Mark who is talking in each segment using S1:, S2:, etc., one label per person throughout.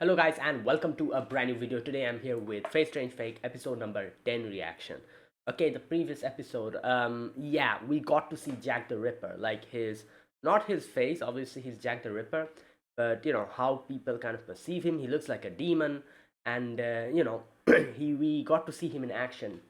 S1: Hello guys and welcome to a brand new video. Today I'm here with Face Strange Fake episode number 10 reaction. Okay, the previous episode, yeah, we got to see Jack the Ripper, like not his face, obviously he's Jack the Ripper, but how people kind of perceive him. He looks like a demon, and we got to see him in action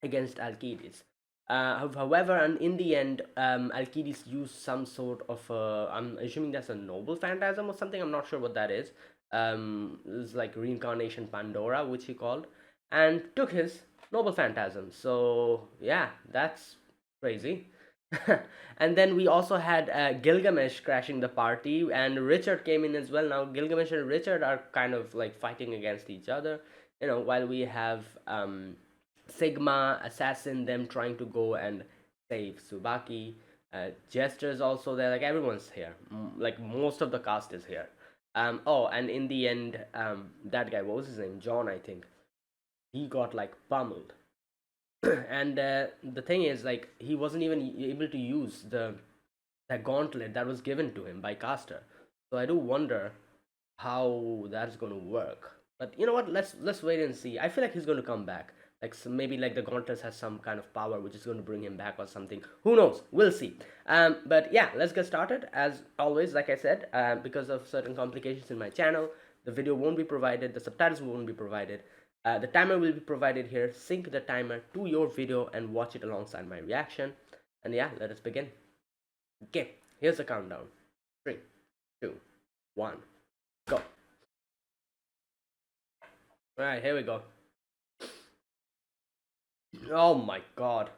S1: against Alcides. However, and in the end, Alcides used some sort of, I'm assuming that's a noble phantasm or something. I'm not sure what that is. It's like reincarnation Pandora, which he called, and took his noble phantasm. So yeah, that's crazy. And then we also had Gilgamesh crashing the party, and Richard came in as well. Now Gilgamesh and Richard are kind of like fighting against each other. While we have Sigma, Assassin, them trying to go and save Subaki. Jester's also there. Like everyone's here. Like most of the cast is here. Oh, and in the end, that guy, what was his name? John, I think. He got like pummeled. And the thing is, like, he wasn't even able to use the gauntlet that was given to him by Caster. So I do wonder how that's going to work. But you know what? Let's wait and see. I feel like he's going to come back. Like maybe like the gauntlet has some kind of power which is going to bring him back or something. Who knows? We'll see. But yeah, let's get started. As always, like I said, because of certain complications in my channel, the video won't be provided. The subtitles won't be provided. The timer will be provided here. Sync the timer to your video and watch it alongside my reaction. And yeah, let us begin. Okay, here's the countdown. 3, 2, 1, go. All right, here we go. Oh my god.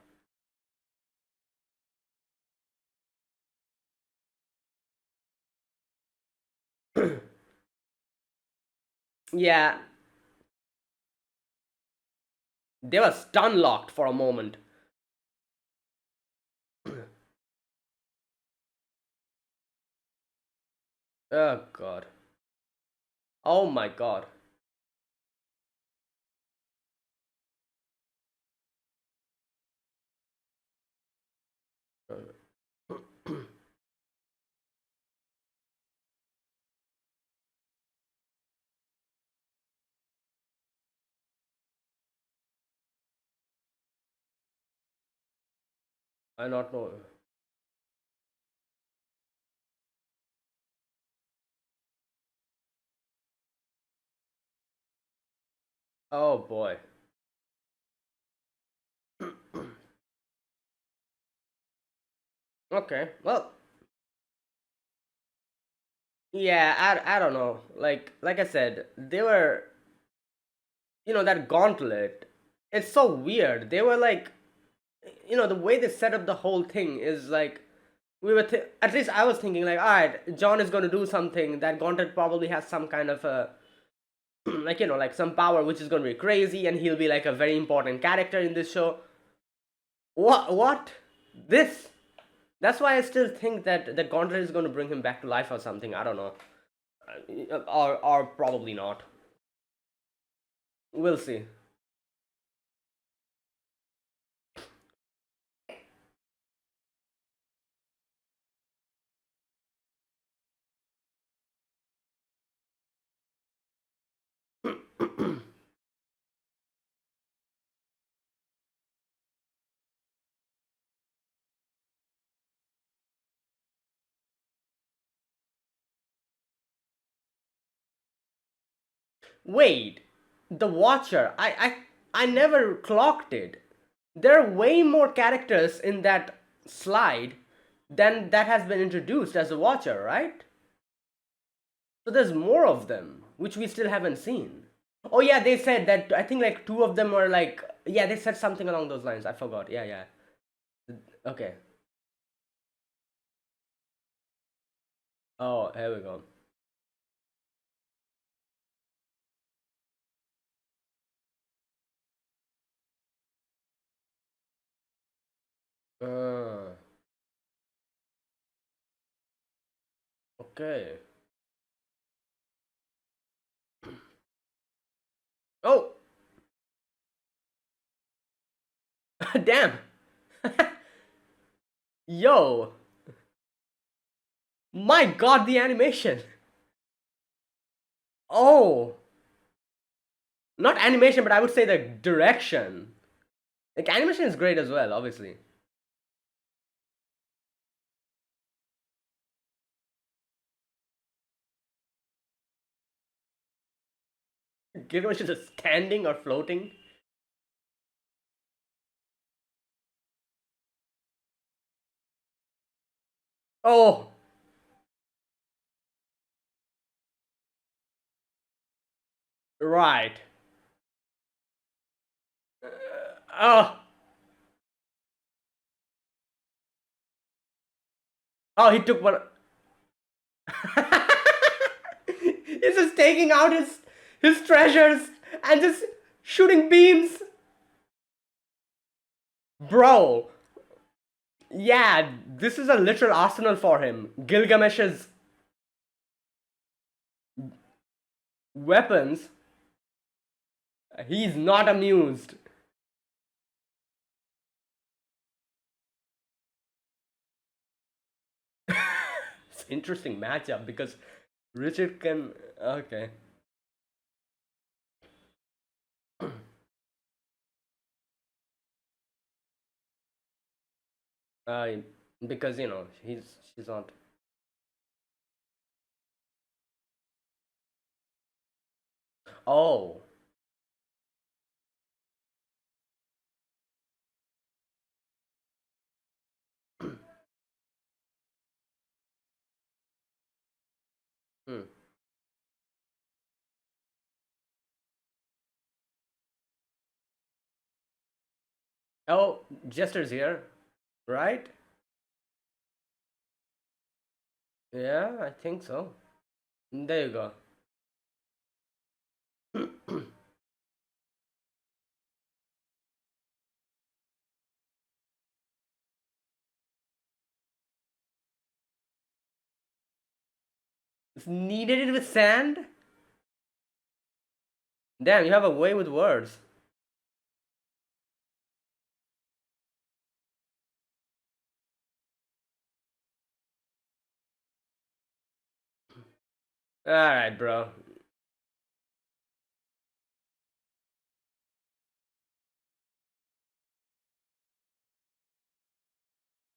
S1: Yeah, they were stun locked for a moment. Oh god. Oh my god. I not know. Oh boy. Okay. Well, yeah, I don't know. Like I said, they were that gauntlet. It's so weird. They were like the way they set up the whole thing is like at least I was thinking like, all right, John is going to do something. That gauntlet probably has some kind of a like like some power which is going to be crazy, and he'll be like a very important character in this show. What this? That's why I still think that the gauntlet is going to bring him back to life or something. I don't know. Or probably not. We'll see. Wait, the Watcher. I never clocked it. There are way more characters in that slide than that has been introduced as a Watcher, right? So there's more of them, which we still haven't seen. Oh yeah, they said that. I think like two of them were like, yeah, they said something along those lines. I forgot. Yeah, yeah. Okay. Oh, here we go. Uh, okay. Oh, damn. Yo, my god, the animation. Oh, not animation, but I would say the direction. Like animation is great as well, obviously. Gilgamesh is just standing or floating. Oh, right. Oh, oh, he took one. He's just taking out his treasures and just shooting beams, bro. Yeah, this is a literal arsenal for him. Gilgamesh's weapons. He's not amused. It's an interesting matchup because Richard can. Okay. Uh, because she's not. Oh. Hmm. Oh, Jester's here, right? Yeah, I think so. There you go. It's kneaded it with sand? Damn, you have a way with words. Alright, bro.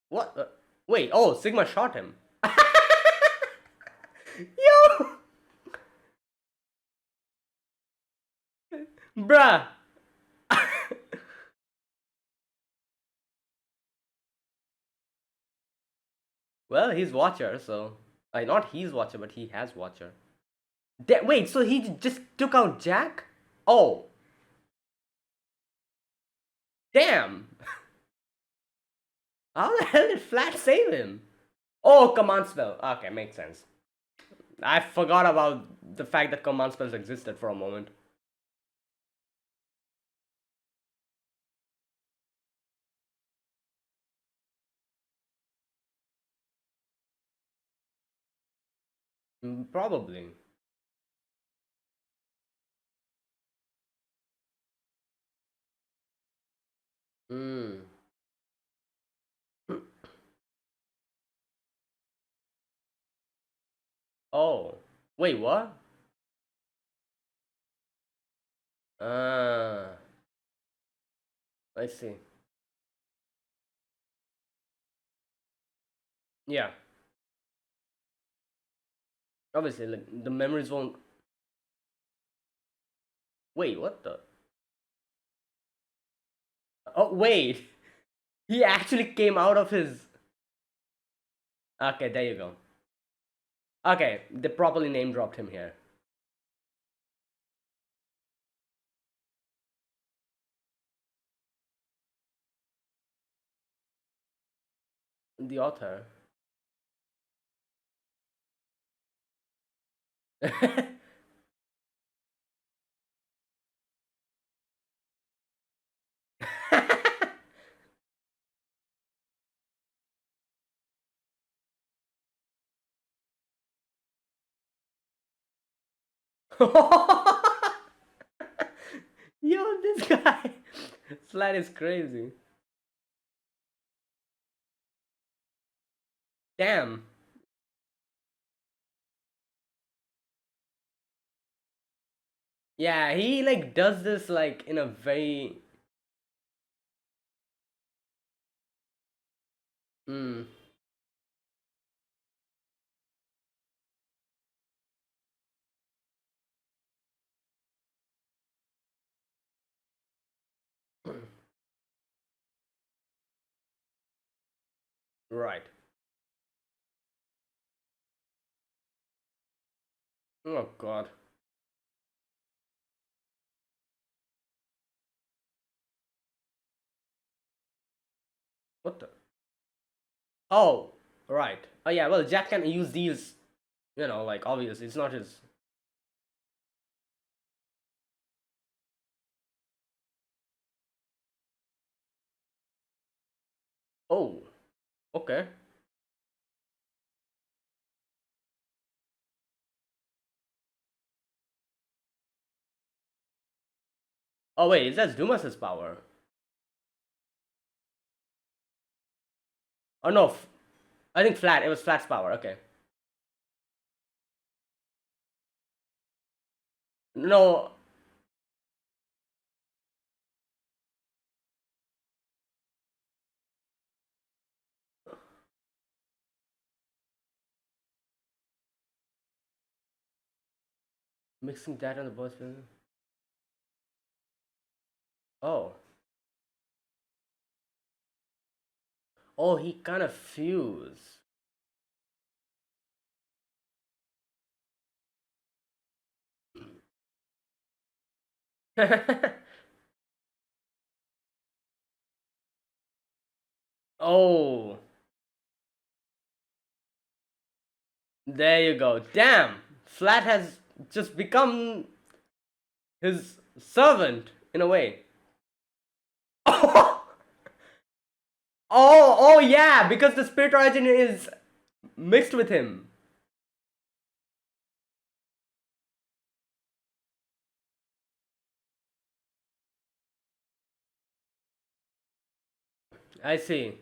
S1: What? Wait, oh, Sigma shot him. Yo! Bruh! Well, he's Watcher, so. Not he's Watcher, but he has Watcher. Wait, so he just took out Jack? Oh, damn! How the hell did Flat save him? Oh, command spell. Okay, makes sense. I forgot about the fact that command spells existed for a moment. Probably. Hmm. Oh. Wait, what? Ah. I see. Yeah. Obviously, like, the memories won't. Wait, what the? Oh, wait. He actually came out of his. Okay, there you go. Okay, they properly name dropped him here. The author. Yo, this guy. Slide is crazy. Damn. Yeah, he like does this like in a very mm, right. Oh god. What the? Oh, right. Oh yeah, well Jack can use these, like obviously it's not his. Oh, okay. Oh wait, is that Dumas's power? Oh no, I think Flat. It was Flat's power. Okay. No, mixing that and the voice. Oh, oh, he kind of fused. Oh, there you go. Damn, Flat has just become his servant in a way. Oh, oh, yeah, because the spirit origin is mixed with him. I see.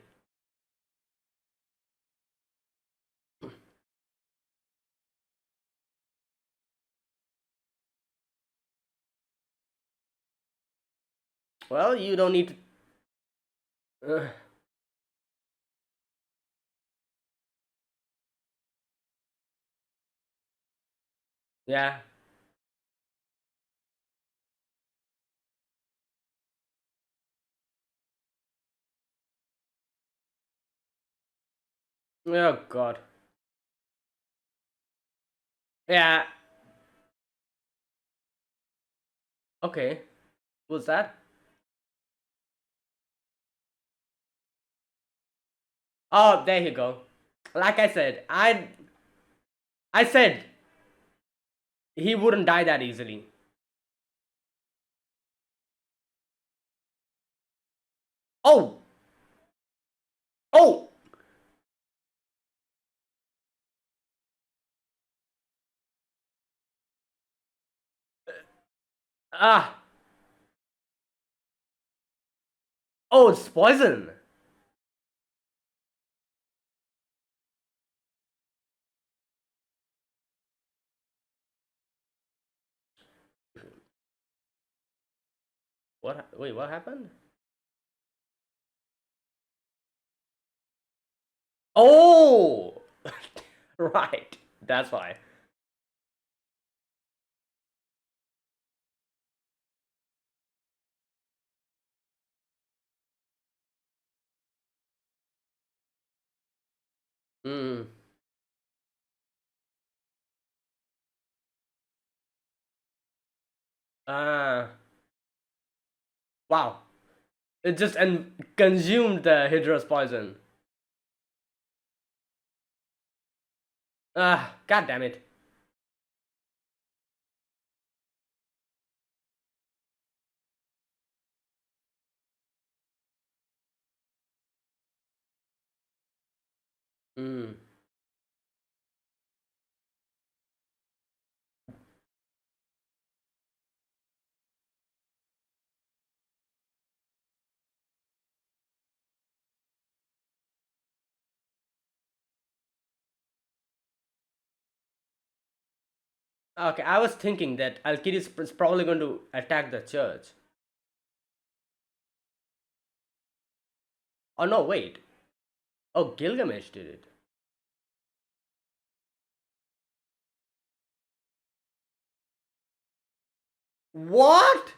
S1: Well, you don't need to. Yeah. Oh God. Yeah. Okay. What's that? Oh, there you go. Like I said, I said he wouldn't die that easily. Oh, oh, ah, oh, it's poison. What? Wait, what happened? Oh, right. That's why. Hmm. Ah. Wow. It just consumed the Hydra's poison. Ah. God damn it. Hmm. Okay, I was thinking that Al-Kid is probably going to attack the church. Oh no, wait. Oh, Gilgamesh did it. What?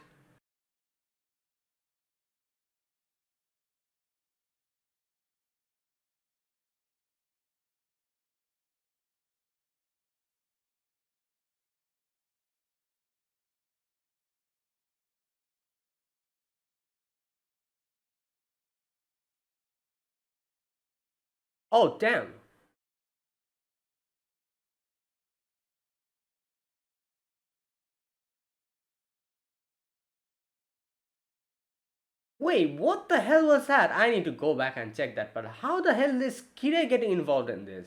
S1: Oh, damn. Wait, what the hell was that? I need to go back and check that. But how the hell is Kire getting involved in this?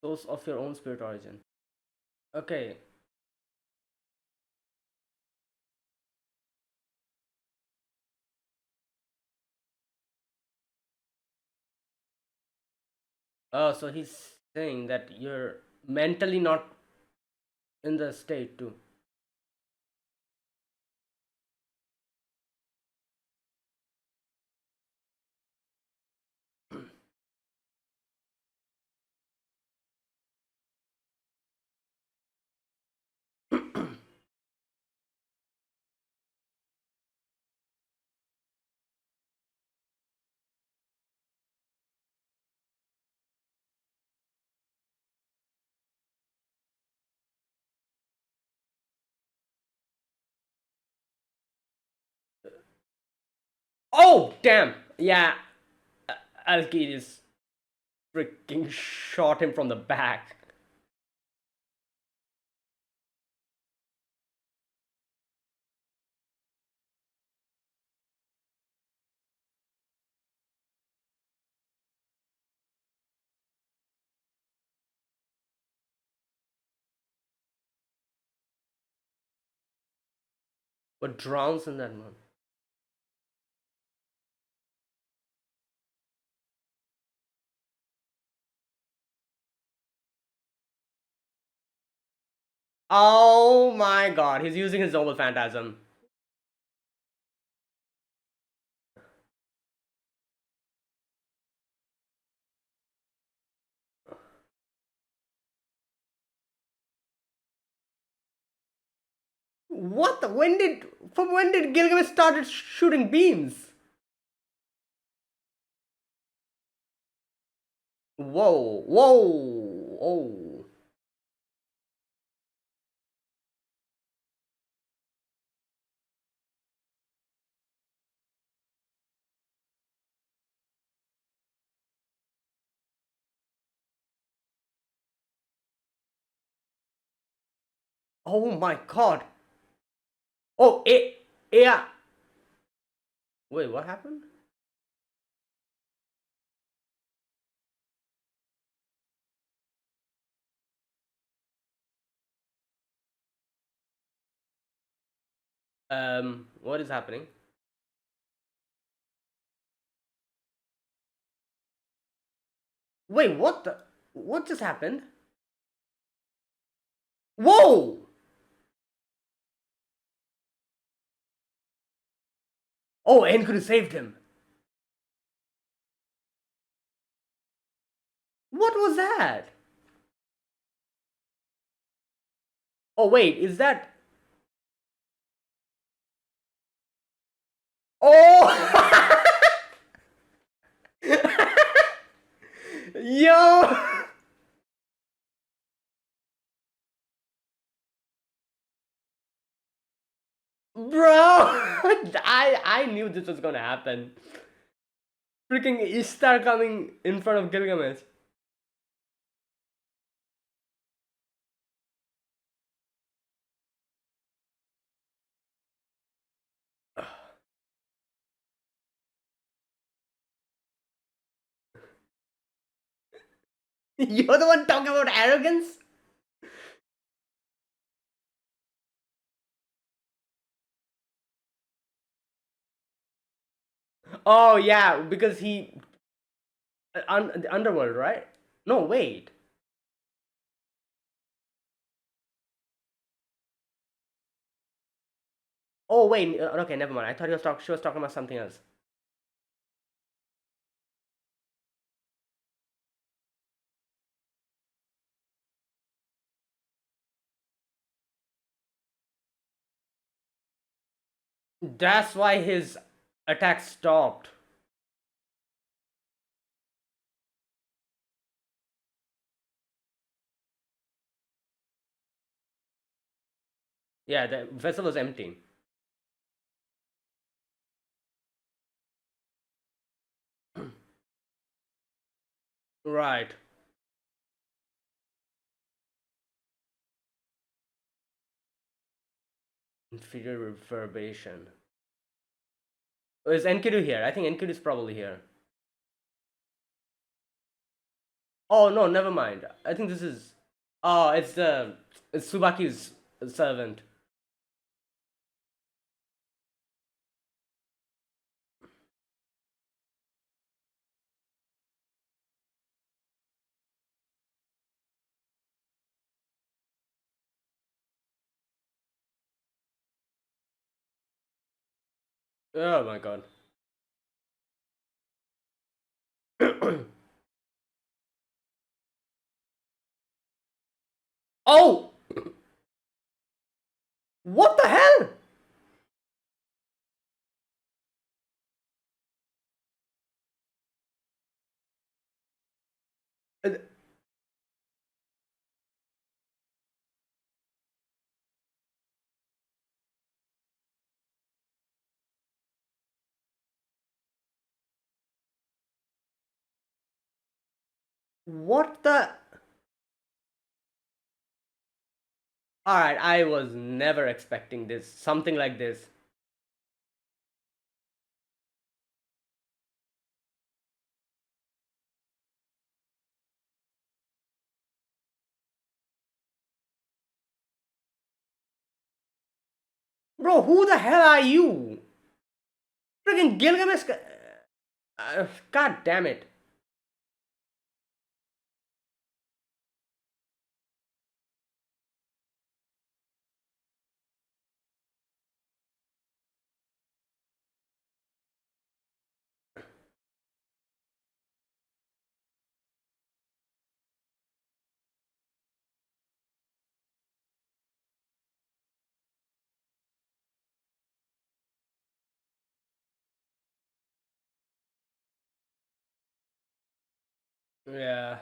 S1: Source of your own spirit origin. Okay. Oh, so he's saying that you're mentally not in the state too. Oh, damn. Yeah, Alkides freaking shot him from the back. But drowns in that one. Oh my god, he's using his noble phantasm. What the? From when did Gilgamesh started shooting beams? Whoa, whoa, oh. Oh my god. Oh, yeah. Wait, what happened? What is happening? Wait, what the? What just happened? Whoa! Oh, Aang could have saved him. What was that? Oh, wait, is that. Oh! Yo! Bro! I knew this was gonna happen. Freaking Ishtar coming in front of Gilgamesh. You're the one talking about arrogance? Oh yeah, because he the underworld, right? No, wait. Oh wait, okay, never mind. I thought she was talking about something else. That's why his attack stopped. Yeah, the vessel was empty. Right. Inferior reverberation. Oh, is Enkidu here? I think Enkidu is probably here. Oh no, never mind. I think this is. Oh, it's Subaki's servant. Oh my god. Oh, what the hell? Uh, What the? All right, I was never expecting this. Something like this. Bro, who the hell are you? Freaking Gilgamesh. God damn it. Yeah.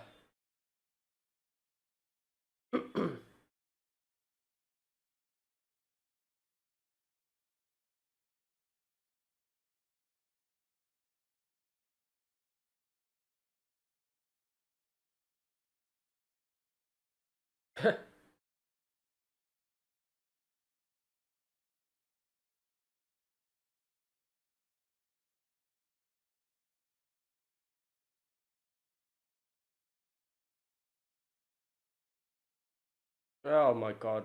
S1: Oh my god.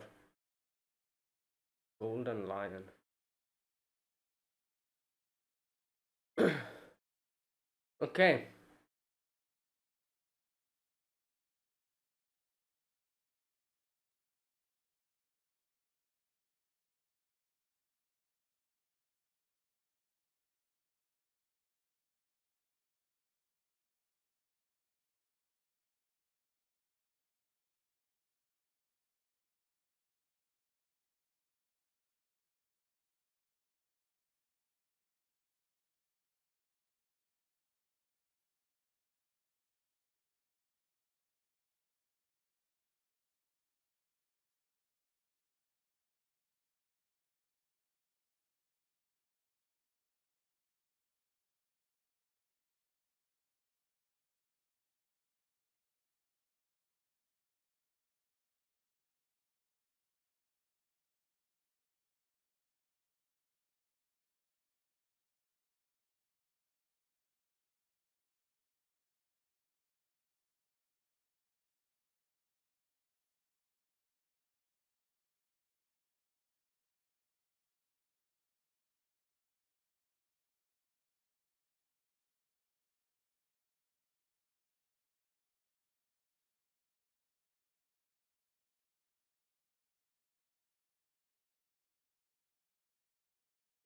S1: Golden lion. Okay.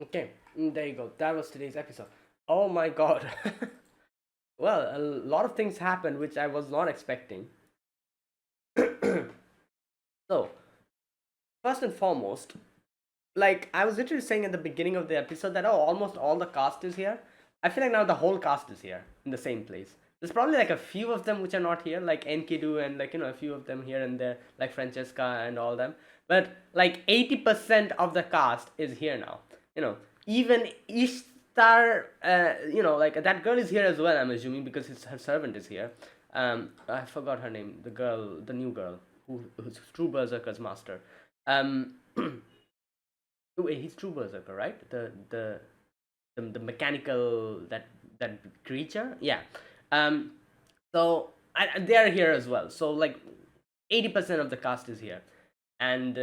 S1: Okay, there you go. That was today's episode. Oh my god. Well, a lot of things happened which I was not expecting. So, first and foremost, like I was literally saying at the beginning of the episode that, oh, almost all the cast is here. I feel like now the whole cast is here in the same place. There's probably like a few of them which are not here, like Enkidu and like a few of them here and there, like Francesca and all them. But like 80% of the cast is here now. You know, even Ishtar, like that girl is here as well. I'm assuming because her servant is here. I forgot her name. The girl, the new girl, who's true Berserker's master. Um, Wait, he's true berserker, right? The mechanical that creature, yeah. Um, so they are here as well. So like 80% of the cast is here, and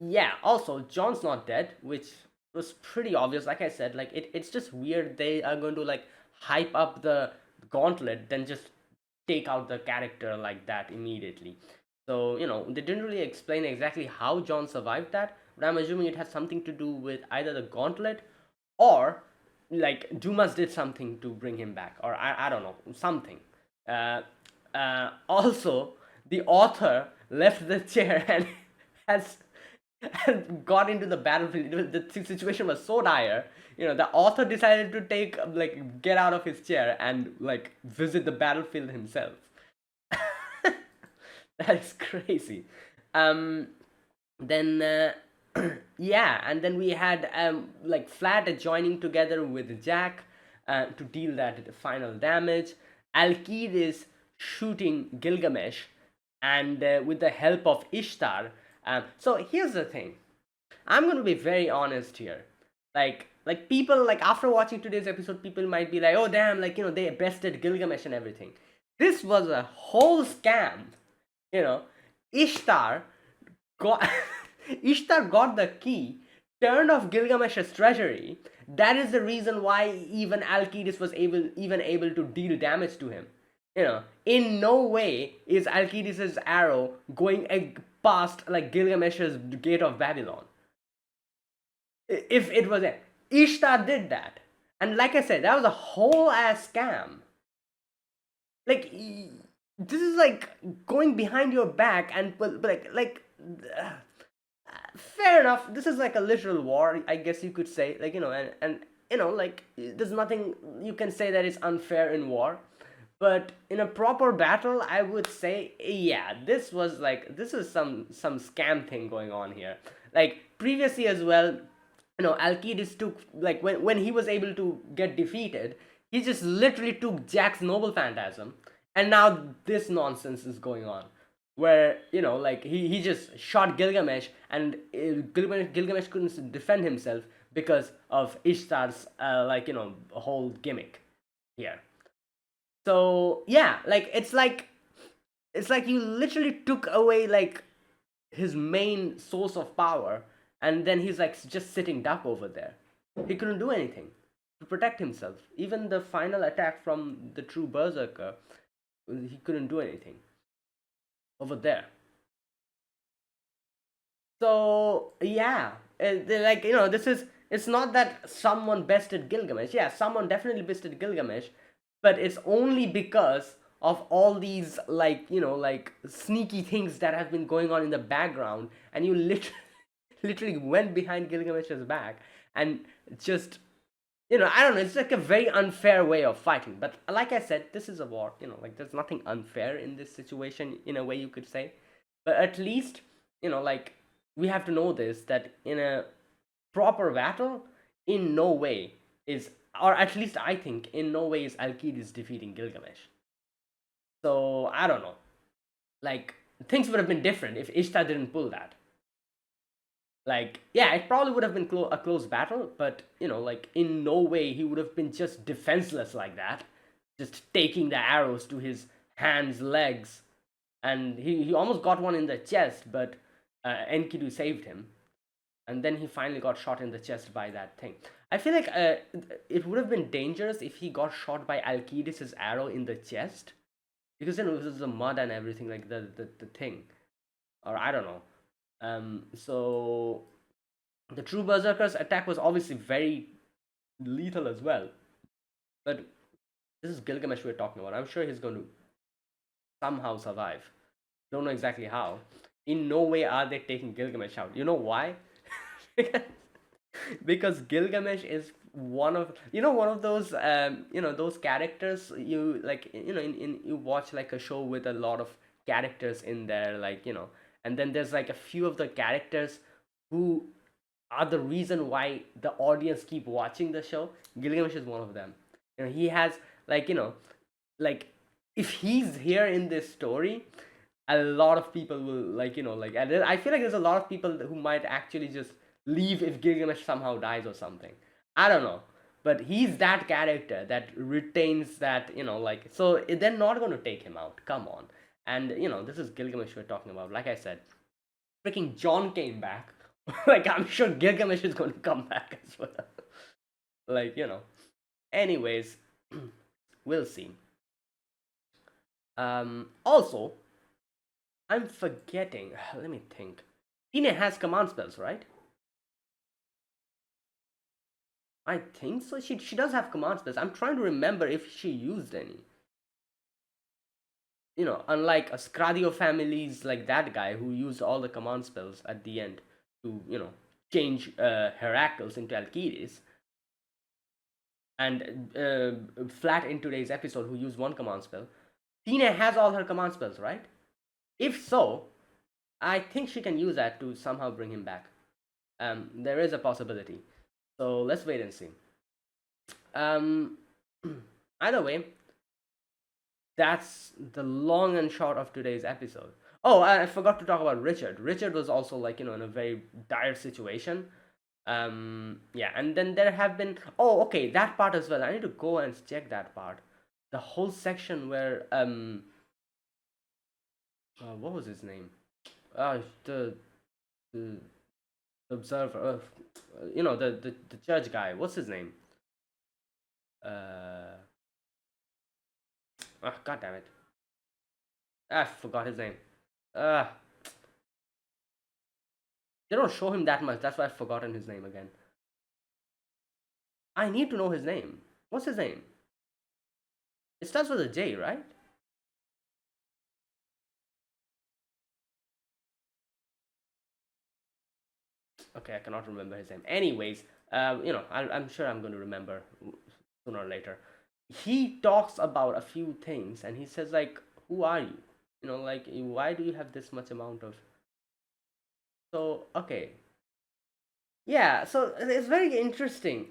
S1: yeah. Also, John's not dead, which was pretty obvious. Like I said, like it's just weird they are going to like hype up the gauntlet, then just take out the character like that immediately. So, they didn't really explain exactly how John survived that, but I'm assuming it has something to do with either the gauntlet or like Dumas did something to bring him back, or I don't know, something. Uh, also, the author left the chair and has and got into the battlefield. The situation was so dire. The author decided to get out of his chair and like visit the battlefield himself. That is crazy. Um, then yeah, and then we had like Flat joining together with Jack to deal that final damage. Alkid is shooting Gilgamesh, and with the help of Ishtar. So here's the thing. I'm gonna be very honest here. Like people like after watching today's episode, people might be like, oh damn, like they bested Gilgamesh and everything. This was a whole scam. You know, Ishtar got Ishtar got the key, turned off Gilgamesh's treasury. That is the reason why even Alcides was able to deal damage to him. In no way is Alcides' arrow going past like Gilgamesh's gate of Babylon. If it was a Ishtar did that, and like I said, that was a whole ass scam. Like this is like going behind your back and uh, fair enough. This is like a literal war, I guess you could say. Like and like there's nothing you can say that is unfair in war. But in a proper battle, I would say, yeah, this is some scam thing going on here. Like previously as well, Alcides took like when he was able to get defeated, he just literally took Jack's noble phantasm, and now this nonsense is going on, where like he just shot Gilgamesh, and Gilgamesh couldn't defend himself because of Ishtar's whole gimmick here. So yeah, like it's like you literally took away like his main source of power, and then he's like just sitting duck over there. He couldn't do anything to protect himself. Even the final attack from the true berserker, he couldn't do anything over there. So yeah, like this is, it's not that someone bested Gilgamesh. Yeah, someone definitely bested Gilgamesh, but it's only because of all these like sneaky things that have been going on in the background, and you literally literally went behind Gilgamesh's back and just I don't know, it's like a very unfair way of fighting. But like I said, this is a war. Like there's nothing unfair in this situation in a way you could say. But at least like we have to know this, that in a proper battle, in no way is, or at least I think, in no way is Alcides defeating Gilgamesh. So I don't know. Like things would have been different if Ishtar didn't pull that. Like yeah, it probably would have been a close battle, but like in no way he would have been just defenseless like that, just taking the arrows to his hands, legs, and he almost got one in the chest, but Enkidu saved him, and then he finally got shot in the chest by that thing. I feel like it would have been dangerous if he got shot by Alcides' arrow in the chest, because it was the mud and everything, like the thing, or I don't know. So The true Berserker's attack was obviously very lethal as well. But this is Gilgamesh we're talking about. I'm sure he's going to somehow survive. Don't know exactly how. In no way are they taking Gilgamesh out. You know why? Because Gilgamesh is one of those those characters you like in you watch like a show with a lot of characters in there, like and then there's like a few of the characters who are the reason why the audience keep watching the show. Gilgamesh is one of them. He has like like if he's here in this story, a lot of people will like and I feel like there's a lot of people who might actually just leave if Gilgamesh somehow dies or something. I don't know. But he's that character that retains that, like, so they're not going to take him out. Come on. And, this is Gilgamesh we're talking about. Like I said, freaking John came back. Like, I'm sure Gilgamesh is going to come back as well. Like, Anyways, we'll see. Also, I'm forgetting. Let me think. Tina has command spells, right? I think so. She does have command spells. I'm trying to remember if she used any. Unlike a Scradio families like that guy who used all the command spells at the end to, change Heracles into Alcides, and Flat in today's episode who used one command spell. Tina has all her command spells, right? If so, I think she can use that to somehow bring him back. There is a possibility. So let's wait and see. Um, Either way, that's the long and short of today's episode. Oh, I forgot to talk about Richard. Richard was also like in a very dire situation. Yeah, and then there have been okay, that part as well. I need to go and check that part. The whole section where what was his name? The observer. The judge guy. What's his name? God damn it. I forgot his name. Uh, they don't show him that much. That's why I've forgotten his name again. I need to know his name. What's his name? It starts with a J, right? Okay, I cannot remember his name. Anyways, I'm sure I'm going to remember sooner or later. He talks about a few things, and he says like, "Who are you? Like, why do you have this much amount of?" So okay, yeah. So it's very interesting.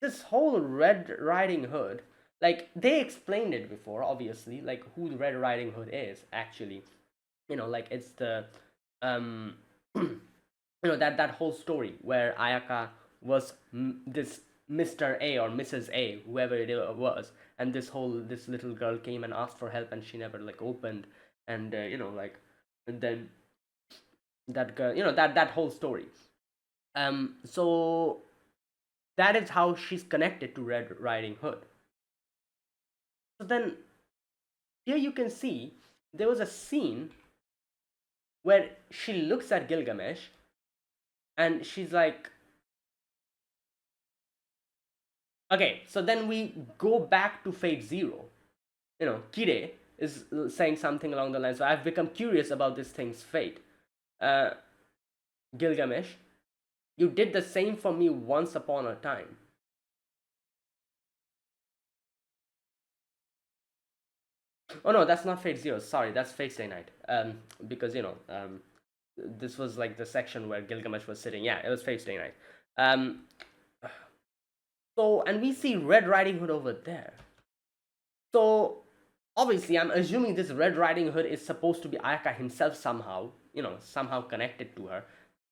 S1: This whole Red Riding Hood, like they explained it before, obviously, like who the Red Riding Hood is actually. Like it's the um that whole story where Ayaka was this Mr. A or Mrs. A, whoever it was, and this little girl came and asked for help, and she never like opened, and and then that girl, that whole story. So that is how she's connected to Red Riding Hood. So then here you can see there was a scene where she looks at Gilgamesh and she's like, okay, so then we go back to Fate Zero. Kire is saying something along the lines, so I've become curious about this thing's fate. Uh, Gilgamesh, you did the same for me once upon a time. Oh no, that's not Fate Zero. Sorry, that's Fate Stay Night. Because this was like the section where Gilgamesh was sitting. Yeah, it was Fate Stay Night. Um, so and we see Red Riding Hood over there. So obviously, I'm assuming this Red Riding Hood is supposed to be Ayaka himself somehow. Somehow connected to her,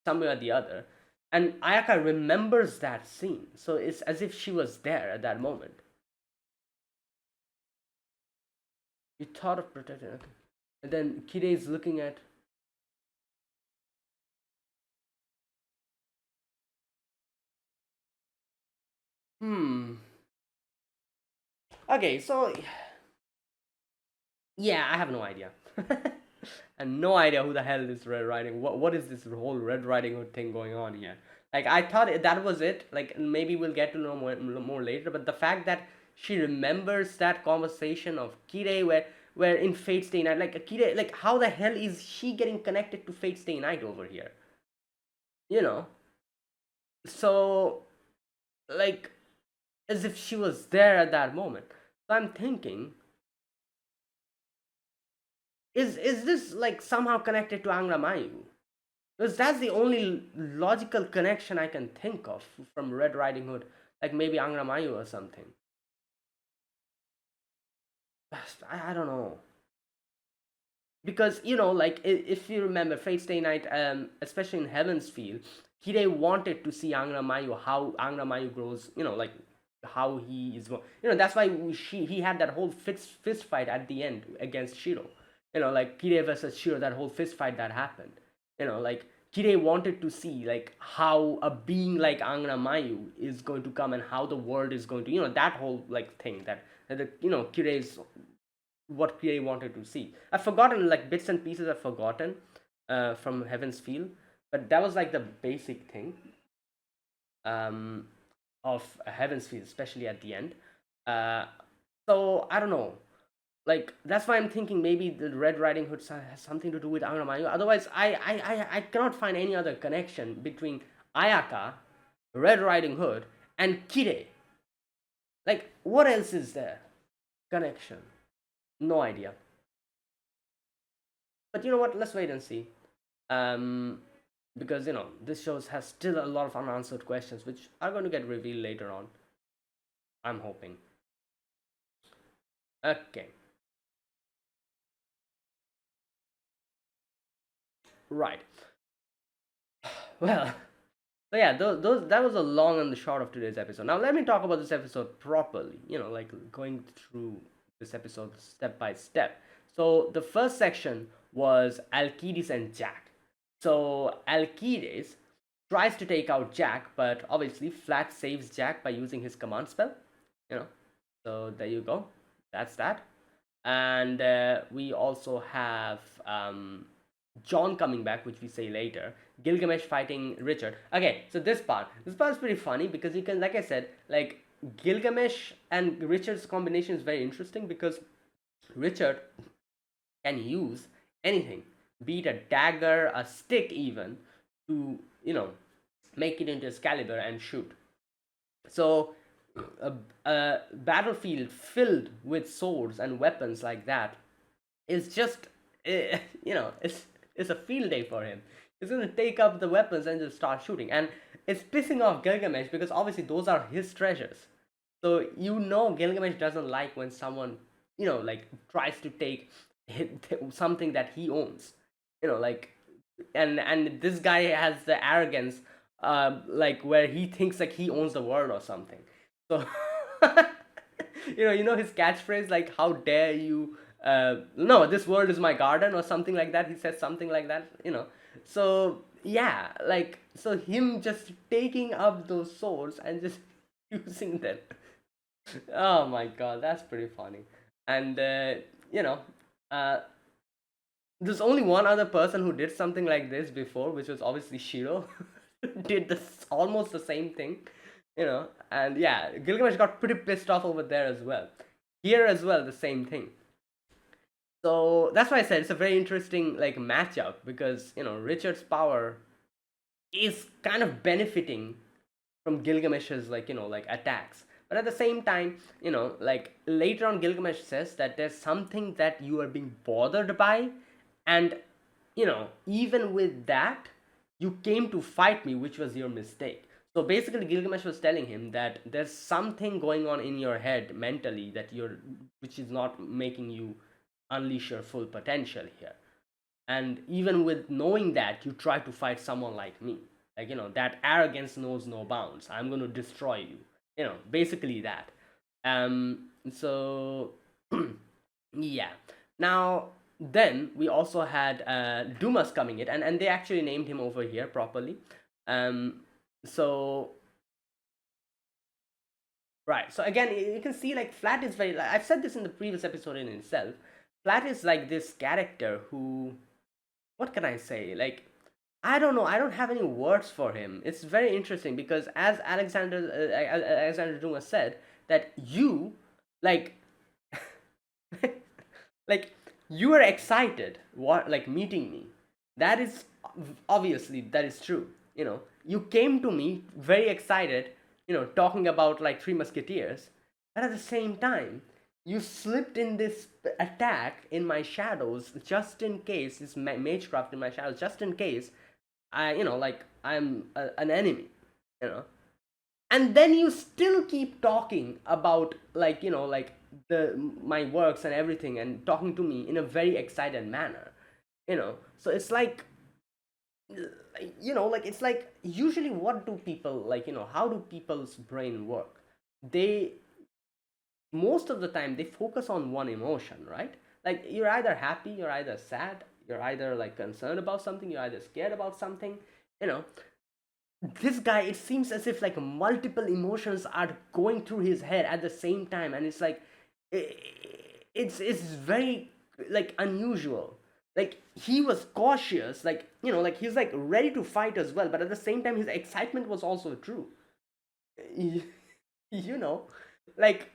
S1: somewhere or the other. And Ayaka remembers that scene, so it's as if she was there at that moment. You thought of protecting, okay. And then Kide is looking at. Hmm. Okay, so yeah, I have no idea. And no idea who the hell is Red Riding. What is this whole Red Riding Hood thing going on here? Like I thought that was it. Like maybe we'll get to know more later. But the fact that she remembers that conversation of Kirei where in Fate Stay Night, like Kirei, like how the hell is she getting connected to Fate Stay Night over here? You know. So like as if she was there at that moment. So I'm thinking, is this like somehow connected to Angra Mayu? Because that's the only logical connection I can think of from Red Riding Hood, like maybe Angra Mayu or something. I don't know. Because like if you remember Fate Stay Night, especially in Heaven's Field, Kirei wanted to see Angra Mayu, how Angra Mayu grows, like how he is, that's why he had that whole fist fight at the end against Shiro. Like Kirei versus Shiro, that whole fist fight that happened. Like Kirei wanted to see like how a being like Angra Mayu is going to come and how the world is going to, that whole like thing that Kirei's what Kirei wanted to see. I've forgotten like bits and pieces. I've forgotten from Heaven's Field, but that was like the basic thing um, of Heaven's Field, especially at the end. Uh, so I don't know. Like that's why I'm thinking maybe the Red Riding Hood has something to do with Angra Mayu. Otherwise, I cannot find any other connection between Ayaka, Red Riding Hood, and Kirei. Like what else is there? Connection? No idea. But you know what? Let's wait and see. Um, because this show has still a lot of unanswered questions, which are going to get revealed later on. I'm hoping. Okay. Right. Well, so yeah, those that was a long and the short of today's episode. Now let me talk about this episode properly. Like going through this episode step by step. So the first section was Alcides and Jack. So Alcides tries to take out Jack, but obviously Flat saves Jack by using his command spell. So there you go. That's that. And we also have John coming back, which we say later. Gilgamesh fighting Richard. Okay, so this part is pretty funny because you can, like I said, like Gilgamesh and Richard's combination is very interesting because Richard can use anything, be it a dagger, a stick, even to make it into Excalibur and shoot. So a battlefield filled with swords and weapons like that is just it's a field day for him. He's gonna take up the weapons and just start shooting, and it's pissing off Gilgamesh because obviously those are his treasures. So Gilgamesh doesn't like when someone like tries to take something that he owns. Like and this guy has the arrogance like where he thinks like he owns the world or something. So his catchphrase like how dare you no, this world is my garden or something like that. He says something like that. So yeah, like so him just taking up those swords and just using them. Oh my god, that's pretty funny. And you know uh there's only one other person who did something like this before, which was obviously Shiro. Did this almost the same thing, and yeah, Gilgamesh got pretty pissed off over there as well. Here as well, the same thing. So that's why I said it's a very interesting like matchup because Richard's power is kind of benefiting from Gilgamesh's like attacks. But at the same time, like later on Gilgamesh says that there's something that you are being bothered by, and even with that you came to fight me, which was your mistake. So basically Gilgamesh was telling him that there's something going on in your head mentally which is not making you unleash your full potential here. And even with knowing that, you try to fight someone like me. Like, that arrogance knows no bounds. I'm going to destroy you. Basically that. So, yeah. Now, then we also had Dumas coming in, and they actually named him over here properly. So, right. So again, you can see like Flat is very. Like, I've said this in the previous episode in itself. Flat is like this character who, what can I say? Like, I don't know. I don't have any words for him. It's very interesting because, as Alexander Dumas said, that you, like, like, you are excited, what, like, meeting me. That is, obviously, that is true. You came to me very excited, talking about like Three Musketeers, but at the same time, you slipped in this attack in my shadows just in case, this magecraft in my shadows, just in case like I'm an enemy, you know and then you still keep talking about, like, like the my works and everything, and talking to me in a very excited manner. So it's like, like, it's like, usually what do people, like, how do people's brain work? They, most of the time, they focus on one emotion, right? Like, you're either happy, you're either sad, you're either like concerned about something, you're either scared about something. you know this guy, it seems as if like multiple emotions are going through his head at the same time, and it's like, it's very, like, unusual. Like, he was cautious, like, like, he's like ready to fight as well, but at the same time his excitement was also true. you you know like,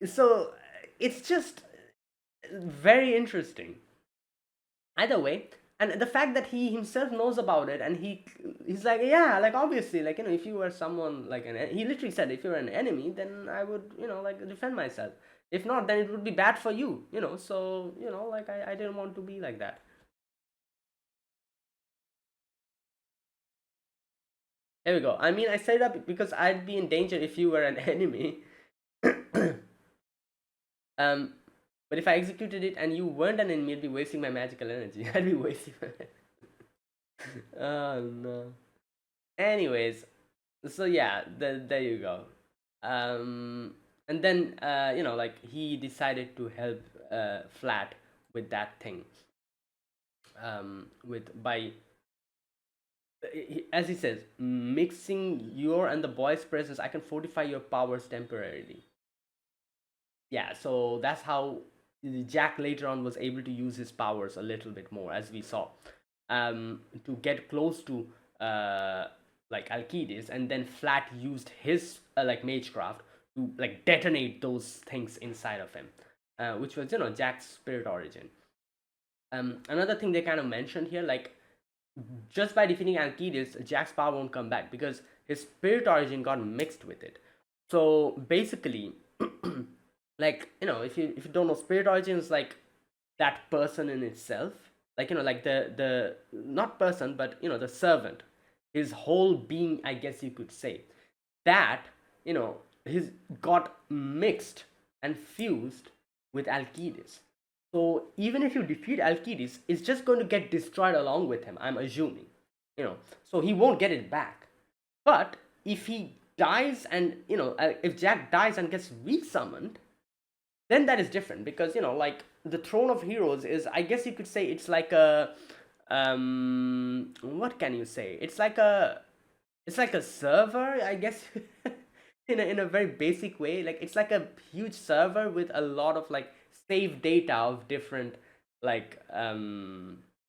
S1: so it's just very interesting. Either way, and the fact that he himself knows about it, and he's like, yeah, like, obviously, like, if you were someone like he literally said, if you're an enemy, then I would, like, defend myself. If not, then it would be bad for you. So, like, I didn't want to be like that. Here we go. I mean, I said that because I'd be in danger if you were an enemy. um but if I executed it and you weren't an enemy, I'd be wasting my magical energy. I'd be wasting my Oh no. Anyways, so yeah, there you go. And then, like, he decided to help Flat with that thing. With by As he says, mixing your and the boy's presence, I can fortify your powers temporarily. Yeah, so that's how Jack later on was able to use his powers a little bit more, as we saw, to get close to, like, Alcides, and then Flat used his, like, magecraft to, like, detonate those things inside of him, which was, Jack's spirit origin. Another thing they kind of mentioned here, like, just by defeating Alcides, Jack's power won't come back because his spirit origin got mixed with it. So basically, like, if you don't know, spirit origin is like that person in itself, like, like the not person, but the servant, his whole being, I guess you could say, that, he's got mixed and fused with Alcides. So even if you defeat Alcides, it's just going to get destroyed along with him, I'm assuming. So he won't get it back. But if he dies, and if Jack dies and gets resummoned, then that is different, because, like, the Throne of Heroes is, I guess you could say, it's like a, what can you say? It's like a server, I guess. In a very basic way, like, it's like a huge server with a lot of, like, save data of different, like,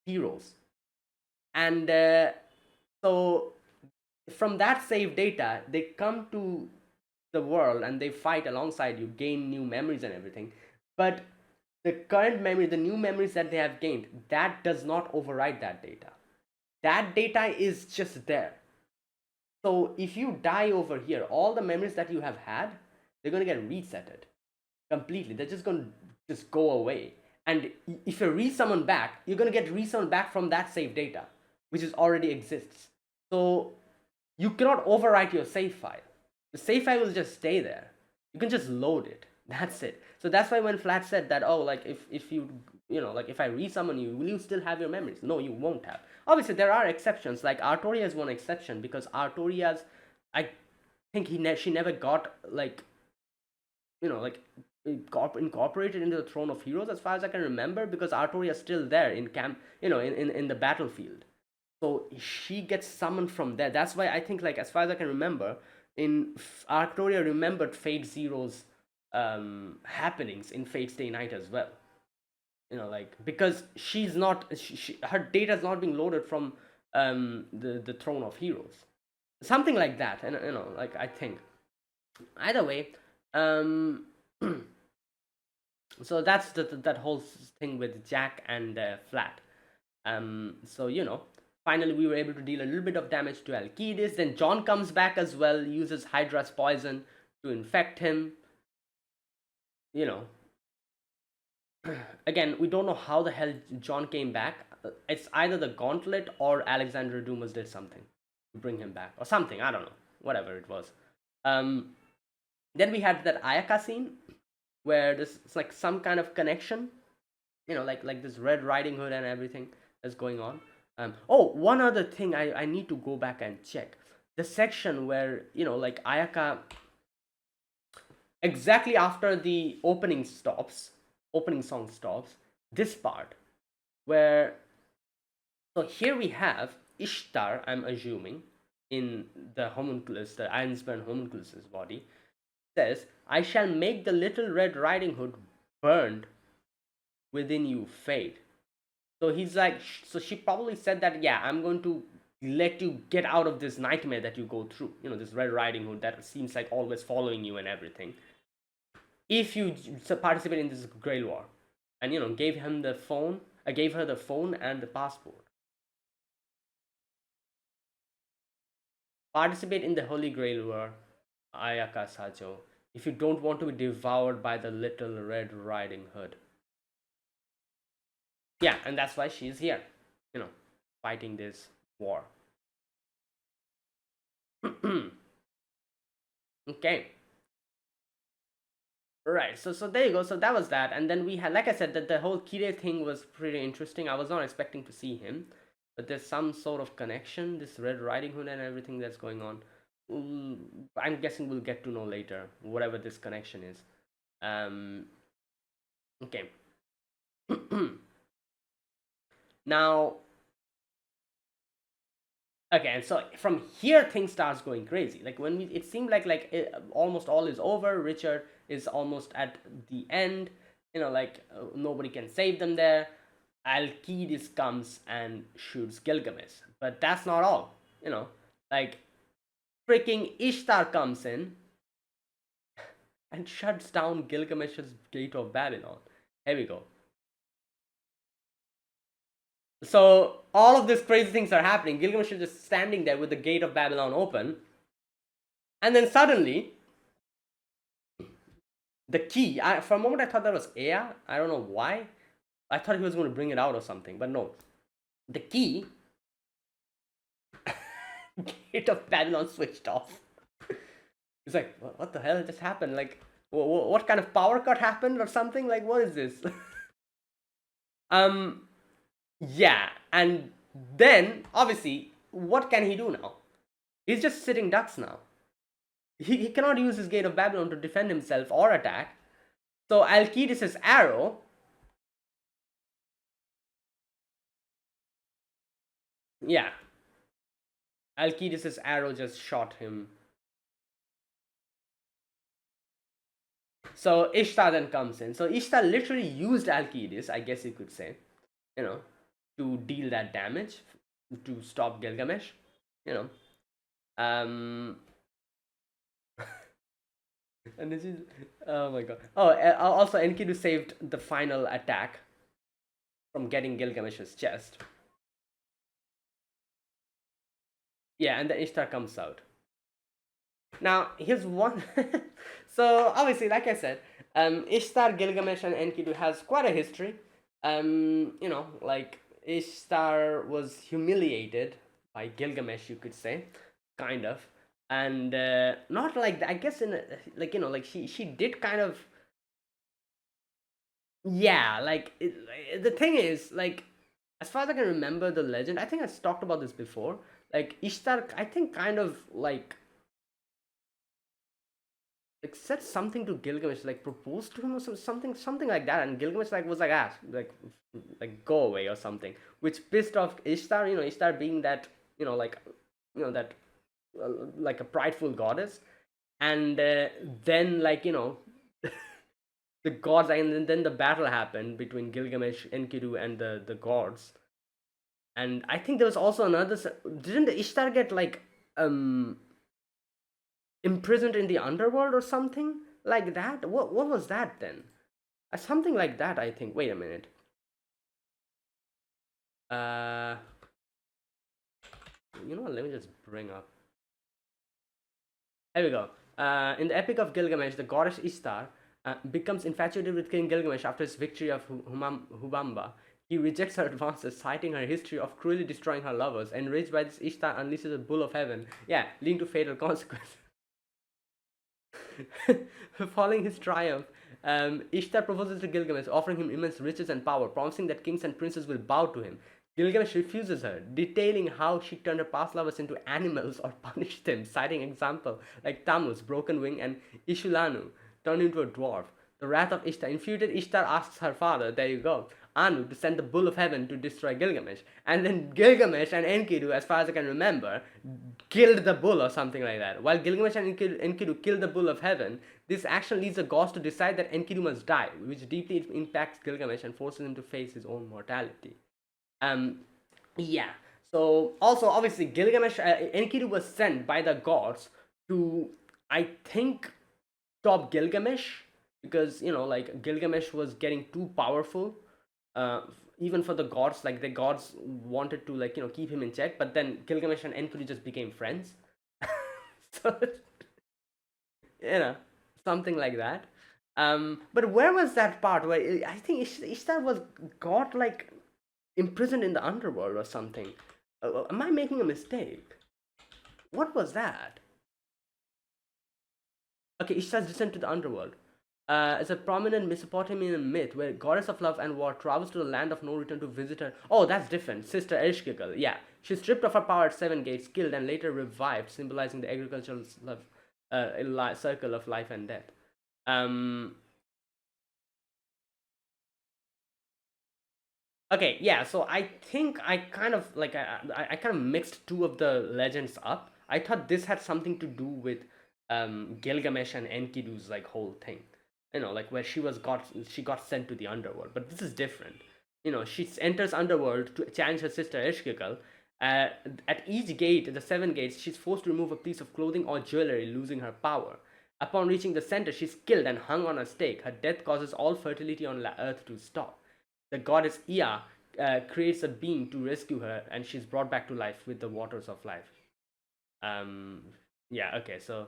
S1: heroes. And so from that save data, they come to the world and they fight alongside you, gain new memories and everything. But the current memory, the new memories that they have gained, that does not override that data. That data is just there. So if you die over here, all the memories that you have had, they're going to get resetted completely. They're just going to just go away. And if you're resummoned back, you're going to get resummoned back from that save data, which is already exists. So you cannot overwrite your save file. The save file will just stay there. You can just load it. That's it. So that's why when Flat said that, oh, like, if you, like, if I resummon you, will you still have your memories? No, you won't have. Obviously, there are exceptions. Like, Artoria is one exception, because Artoria's, I think she never got, like, like, incorporated into the Throne of Heroes, as far as I can remember, because Artoria is still there in camp, in the battlefield. So she gets summoned from there. That's why I think, like, as far as I can remember, in Arctoria remembered Fate Zero's happenings in Fate Stay Night as well. like because she's not her data is not being loaded from the throne of heroes, something like that. And like I think either way, um so that's that whole thing with Jack and Flat. So finally we were able to deal a little bit of damage to Alcides. Then John comes back as well, uses Hydra's poison to infect him. you know Again, we don't know how the hell John came back. It's either the gauntlet or Alexander Dumas did something to bring him back or something. I don't know. Whatever it was. Um, then we had that Ayaka scene where there's it's like some kind of connection. Like this Red Riding Hood and everything that's going on. Oh, one other thing I need to go back and check. The section where, like Ayaka, exactly after the opening song stops, this part where, so here we have Ishtar, I'm assuming, in the homunculus, the Ironsburn homunculus's body, says, "I shall make the little Red Riding Hood burned within you, fade." So he's like, so she probably said that, yeah, I'm going to let you get out of this nightmare that you go through, this Red Riding Hood that seems like always following you and everything, if you participate in this Grail War. And gave him the phone. I gave her the phone and the passport. Participate in the Holy Grail War, Ayaka Sajo, if you don't want to be devoured by the little Red Riding Hood. Yeah, and that's why she's here, fighting this war. Okay. Right, so there you go. So that was that, and then we had, like I said, that the whole Kire thing was pretty interesting. I was not expecting to see him, but there's some sort of connection, this Red Riding Hood and everything that's going on. I'm guessing we'll get to know later, whatever this connection is. Okay. Now, okay, and so from here things starts going crazy. Like when it seemed like almost all is over. Richard is almost at the end. Nobody can save them there. Alcides comes and shoots Gilgamesh, but that's not all. Like freaking Ishtar comes in and shuts down Gilgamesh's Gate of Babylon. Here we go. So all of these crazy things are happening. Gilgamesh is just standing there with the Gate of Babylon open, and then suddenly the key. For a moment I thought that was Ea. I don't know why. I thought he was going to bring it out or something, but no. The key. Gate of Babylon switched off. It's like, what the hell just happened? Like, what kind of power cut happened or something? Like, what is this? Yeah, and then obviously, what can he do now? He's just sitting ducks now. He cannot use his Gate of Babylon to defend himself or attack. So Alcides' arrow. Yeah. Alcides' arrow just shot him. So Ishtar then comes in. So Ishtar literally used Alcides, I guess you could say, to deal that damage, to stop Gilgamesh. And this is, oh my god. Oh, also Enkidu saved the final attack from getting Gilgamesh's chest. Yeah, and then Ishtar comes out. Now here's one. So obviously, like I said, Ishtar, Gilgamesh, and Enkidu has quite a history. Like Ishtar was humiliated by Gilgamesh, you could say, kind of, and not like that. I guess like she did kind of. Yeah, the thing is, like, as far as I can remember the legend, I think I talked about this before. Like Ishtar, I think kind of like said something to Gilgamesh, like proposed to him or something like that, and Gilgamesh was like, like go away or something, which pissed off Ishtar. Ishtar being that that like a prideful goddess, and then the gods, and then the battle happened between Gilgamesh, Enkidu, and the gods. And I think there was also another. Didn't Ishtar get like um imprisoned in the underworld or something like that? What was that then? Something like that, I think. Wait a minute. Uh, let me just bring up. Here we go. In the Epic of Gilgamesh, the goddess Ishtar becomes infatuated with King Gilgamesh after his victory of Hubamba. He rejects her advances, citing her history of cruelly destroying her lovers. Enraged by this, Ishtar unleashes a bull of heaven, yeah, leading to fatal consequences. Following his triumph, Ishtar proposes to Gilgamesh, offering him immense riches and power, promising that kings and princes will bow to him. Gilgamesh refuses her, detailing how she turned her past lovers into animals or punished them, citing examples like Tammuz, Broken Wing, and Ishulanu, turned into a dwarf. The wrath of Ishtar. Infuriated, Ishtar asks her father, there you go, Anu, to send the bull of heaven to destroy Gilgamesh. And then Gilgamesh and Enkidu, as far as I can remember, killed the bull or something like that. While Gilgamesh and Enkidu killed the bull of heaven, this action leads the gods to decide that Enkidu must die, which deeply impacts Gilgamesh and forces him to face his own mortality. Um, yeah. So also, obviously, Gilgamesh, Enkidu was sent by the gods to, I think, stop Gilgamesh, because like Gilgamesh was getting too powerful, uh, even for the gods. Like the gods wanted to keep him in check, but then Gilgamesh and Enkidu just became friends. So you know something like that. But where was that part where I think Ishtar was got like imprisoned in the underworld or something? Am I making a mistake? What was that? Okay, Ishtar's descent to the underworld. It's a prominent Mesopotamian myth where goddess of love and war travels to the land of no return to visit her. Oh, that's different. Sister Ereshkigal. Yeah, she's stripped of her power at Seven Gates, killed, and later revived, symbolizing the agricultural love, circle of life and death. Um, Okay, yeah. So I think I kind of like I kind of mixed two of the legends up. I thought this had something to do with Gilgamesh and Enkidu's like whole thing. Like where she got sent to the underworld. But this is different. She enters underworld to challenge her sister Eshkikal. Uh, at each gate, the seven gates, she's forced to remove a piece of clothing or jewelry, losing her power. Upon reaching the center, she's killed and hung on a stake. Her death causes all fertility on Earth to stop. The goddess Ea creates a being to rescue her, and she's brought back to life with the waters of life. Um, yeah, okay, so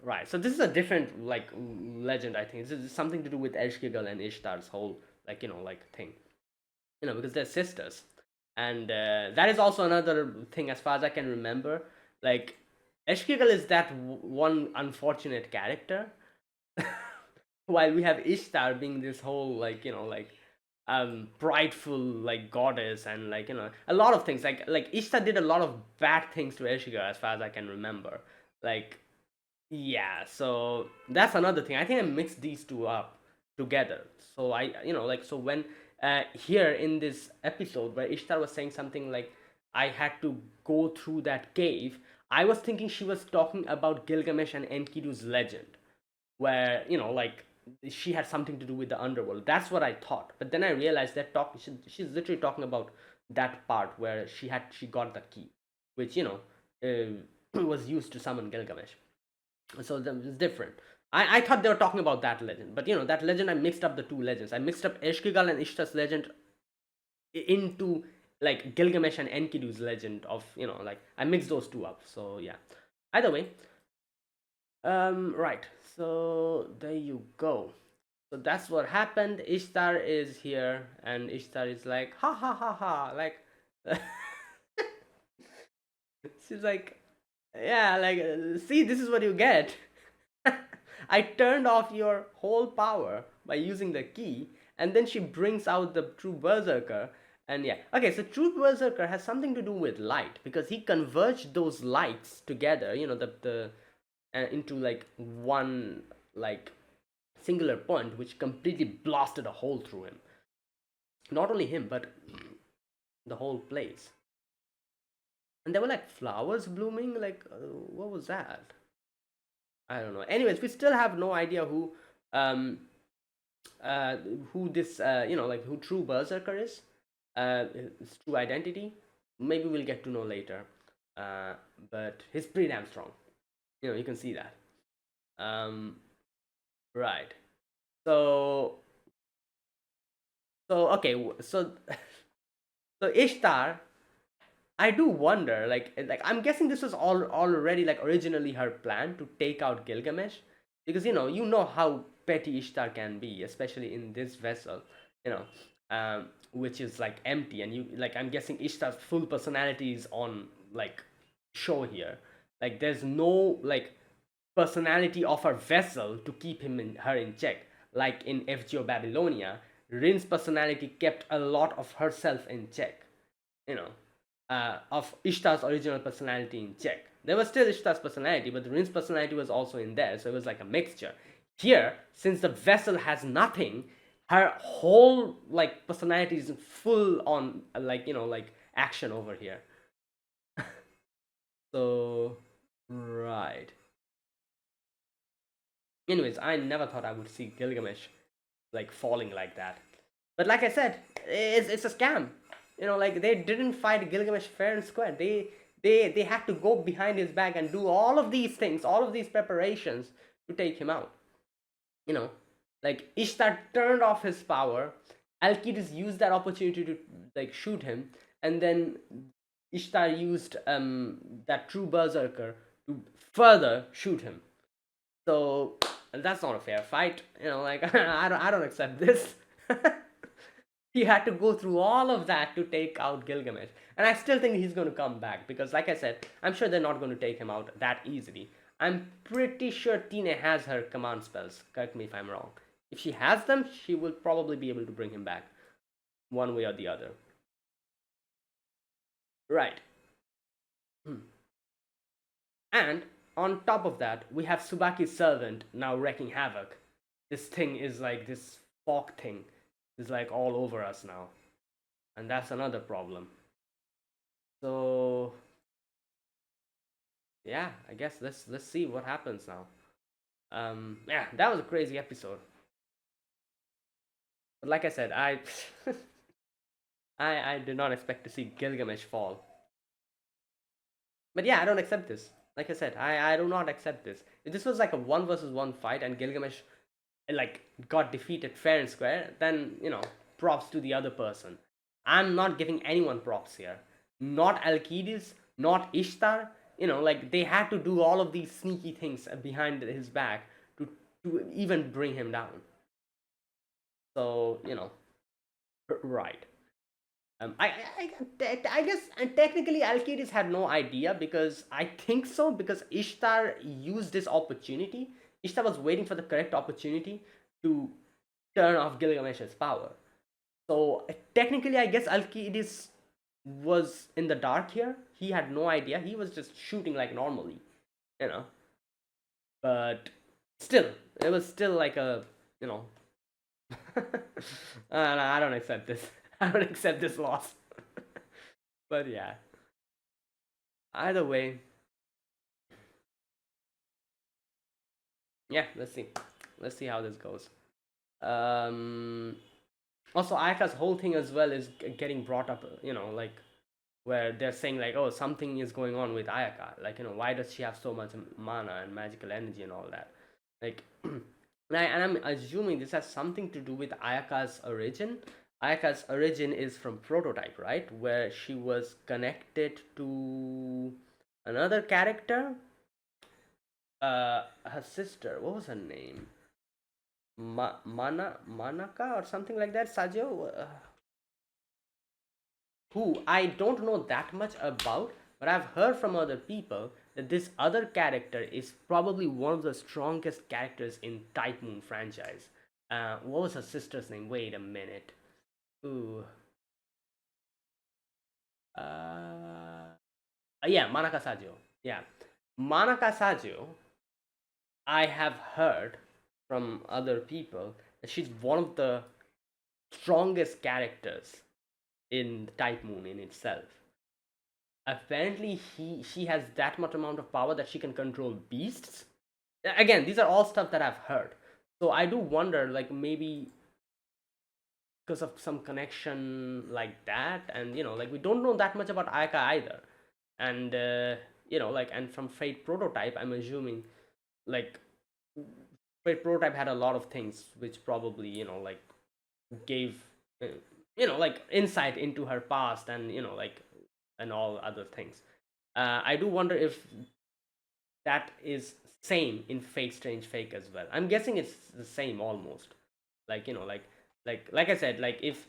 S1: right, so this is a different like legend. I think this is something to do with Ereshkigal and Ishtar's whole like thing. Because they're sisters, and that is also another thing as far as I can remember. Like Ereshkigal is that one unfortunate character, while we have Ishtar being this whole like prideful like goddess, and a lot of things like Ishtar did a lot of bad things to Eshiga as far as I can remember. Like yeah, so that's another thing. I think I mixed these two up together. So I like so when here in this episode where Ishtar was saying something like I had to go through that cave, I was thinking she was talking about Gilgamesh and Enkidu's legend, where like she had something to do with the underworld. That's what I thought, but then I realized that she's literally talking about that part where she got the key, which was used to summon Gilgamesh. So it's different. I thought they were talking about that legend, but that legend, I mixed up the two legends. I mixed up Eshkigal and Ishtar's legend into like Gilgamesh and Enkidu's legend of like I mixed those two up. So yeah, either way. Right. So there you go. So that's what happened. Ishtar is here, and Ishtar is like, ha ha ha ha, like, she's like, yeah, like, see, this is what you get. I turned off your whole power by using the key, and then she brings out the true berserker. And yeah, okay, so true berserker has something to do with light, because he converged those lights together, the into like one like singular point, which completely blasted a hole through him. Not only him, but the whole place. And there were like flowers blooming. Like, what was that? I don't know. Anyways, we still have no idea who um, uh, who this like who true Berserker is, his true identity. Maybe we'll get to know later. Uh, but he's pretty damn strong. You can see that. Um, right. So okay. So so Ishtar, I do wonder, like I'm guessing this was all already like originally her plan to take out Gilgamesh, because you know how petty Ishtar can be, especially in this vessel, you know, which is like empty, and I'm guessing Ishtar's full personality is on like show here. Like there's no like personality of her vessel to keep her in check. Like in FGO Babylonia, Rin's personality kept a lot of herself in check. You know, of Ishtar's original personality in check. There was still Ishtar's personality, but the Rin's personality was also in there, so it was like a mixture. Here, since the vessel has nothing, her whole like personality is full on like action over here. So right. Anyways, I never thought I would see Gilgamesh like falling like that. But like I said, it's a scam. Like they didn't fight Gilgamesh fair and square. They had to go behind his back and do all of these things, all of these preparations to take him out. You know, like Ishtar turned off his power. Alcides used that opportunity to like shoot him, and then Ishtar used that true berserker to further shoot him. So that's not a fair fight. Like I don't accept this. He had to go through all of that to take out Gilgamesh. And I still think he's going to come back because, like I said, I'm sure they're not going to take him out that easily. I'm pretty sure Tina has her command spells. Correct me if I'm wrong. If she has them, she will probably be able to bring him back one way or the other. Right. And on top of that, we have Subaki's servant now wreaking havoc. This thing is like this fog thing is like all over us now. And that's another problem. So yeah, I guess let's see what happens now. Yeah, that was a crazy episode. But like I said, I did not expect to see Gilgamesh fall. But yeah, I don't accept this. Like I said, I do not accept this. If this was like a one versus one fight and Gilgamesh like got defeated fair and square, then props to the other person. I'm not giving anyone props here. Not Alcides, not Ishtar. Like they had to do all of these sneaky things behind his back to even bring him down. So right. I guess and technically Alcides had no idea, because I think so, because Ishtar used this opportunity. Ishtar was waiting for the correct opportunity to turn off Gilgamesh's power. So technically, I guess Alcides was in the dark here. He had no idea. He was just shooting like normally, you know. But still, it was still like a, you know. I don't accept this. I don't accept this loss. But yeah, either way, yeah. Let's see how this goes. Um. Also, Ayaka's whole thing as well is getting brought up. Like where they're saying like, oh, something is going on with Ayaka. Like, why does she have so much mana and magical energy and all that? Like, and I'm assuming this has something to do with Ayaka's origin. Ayaka's origin is from Prototype, right? Where she was connected to another character. Her sister. What was her name? Manaka or something like that. Sajo. Who I don't know that much about, but I've heard from other people that this other character is probably one of the strongest characters in Type Moon franchise. What was her sister's name? Wait a minute. Ooh. Yeah, Manaka Sajo. Yeah, Manaka Sajo. I have heard from other people that she's one of the strongest characters in Type Moon in itself. Apparently, she has that much amount of power that she can control beasts. Again, these are all stuff that I've heard. So I do wonder, like, maybe because of some connection like that, and like, we don't know that much about Ayaka either. And like, and from Fate Prototype, I'm assuming, like, Fate Prototype had a lot of things which probably, like, gave uh, like, insight into her past, and like, and all other things. I do wonder if that is same in Fate Strange Fake as well. I'm guessing it's the same almost. Like, like I said, like, if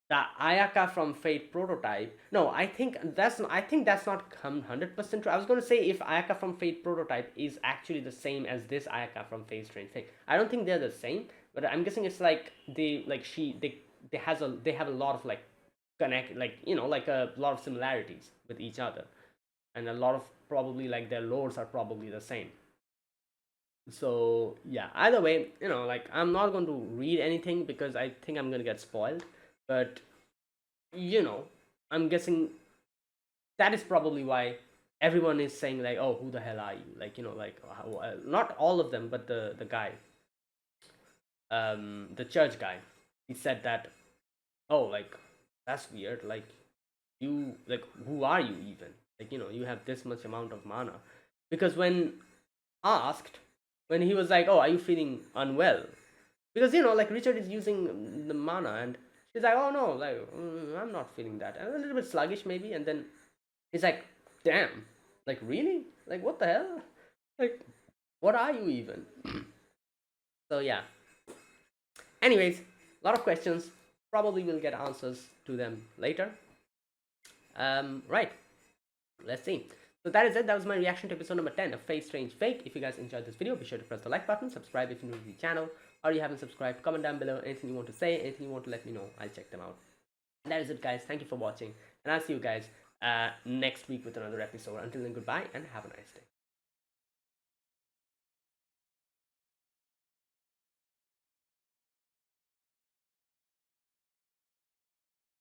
S1: the Ayaka from Fate Prototype. No, I think that's not 100% true. I was gonna say, if Ayaka from Fate Prototype is actually the same as this Ayaka from Fate Strange Fake. I don't think they're the same, but I'm guessing it's like they have a lot of, like, connect, like, like, a lot of similarities with each other, and a lot of, probably, like, their lores are probably the same. So yeah, either way, like, I'm not going to read anything because I think I'm going to get spoiled. But you know I'm guessing that is probably why everyone is saying, like, oh, who the hell are you, like, like, how, not all of them, but the guy, the church guy, he said that, oh, like, that's weird, like, you, like, who are you even, like, you have this much amount of mana. Because when asked, when he was like, oh, are you feeling unwell, because like, Richard is using the mana, and she's like, oh no, like, I'm not feeling that, I'm a little bit sluggish maybe. And then he's like, damn, like, really, like, what the hell, like, what are you even? So yeah, anyways, a lot of questions, probably will get answers to them later. Right, let's see. So that is it. That was my reaction to episode number 10 of Fate Strange Fake. If you guys enjoyed this video, be sure to press the like button, subscribe if you're new to the channel, or you haven't subscribed. Comment down below anything you want to say, anything you want to let me know. I'll check them out. And that is it, guys. Thank you for watching, and I'll see you guys next week with another episode. Until then, goodbye and have a nice day.